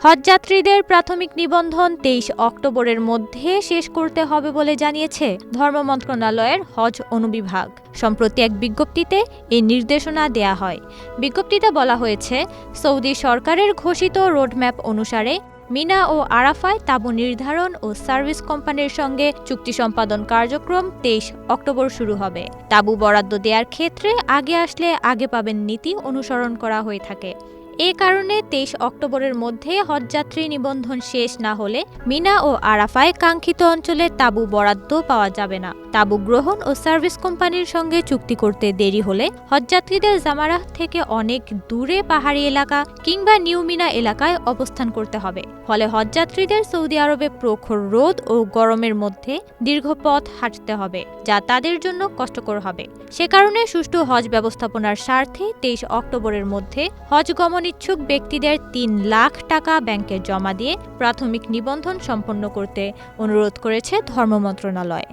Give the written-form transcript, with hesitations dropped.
হজযাত্রীদের প্রাথমিক নিবন্ধন ২৩ অক্টোবরের মধ্যে শেষ করতে হবে বলে জানিয়েছে ধর্ম মন্ত্রণালয়ের হজ অনুবিভাগ। সম্প্রতি এক বিজ্ঞপ্তিতে এই নির্দেশনা দেয়া হয়। বিজ্ঞপ্তিতে বলা হয়েছে, সৌদি সরকারের ঘোষিত রোডম্যাপ অনুসারে মিনা ও আরাফায় তাঁবু নির্ধারণ ও সার্ভিস কোম্পানির সঙ্গে চুক্তি সম্পাদন কার্যক্রম ২৩ অক্টোবর শুরু হবে। তাঁবু বরাদ্দ দেওয়ার ক্ষেত্রে আগে আসলে আগে পাবেন নীতি অনুসরণ করা হয়ে থাকে। এ কারণে ২৩ অক্টোবরের মধ্যে হজযাত্রী নিবন্ধন শেষ না হলে মিনা ও আরাফায় কাঙ্ক্ষিত অঞ্চলে তাঁবু বরাদ্দ পাওয়া যাবে না। তাঁবু গ্রহণ ও সার্ভিস কোম্পানির সঙ্গে চুক্তি করতে দেরি হলে হজযাত্রীদের জামারাহ থেকে অনেক দূরে পাহাড়ি এলাকা কিংবা নিউ মিনা এলাকায় অবস্থান করতে হবে। ফলে হজযাত্রীদের সৌদি আরবে প্রখর রোদ ও গরমের মধ্যে দীর্ঘ পথ হাঁটতে হবে, যা তাদের জন্য কষ্টকর হবে। সে কারণে সুষ্ঠু হজ ব্যবস্থাপনার স্বার্থে ২৩ অক্টোবরের মধ্যে হজ গমন ইচ্ছুক ব্যক্তিদের ৩ লাখ টাকা ব্যাংকে জমা দিয়ে প্রাথমিক নিবন্ধন সম্পন্ন করতে অনুরোধ করেছে ধর্ম মন্ত্রণালয়।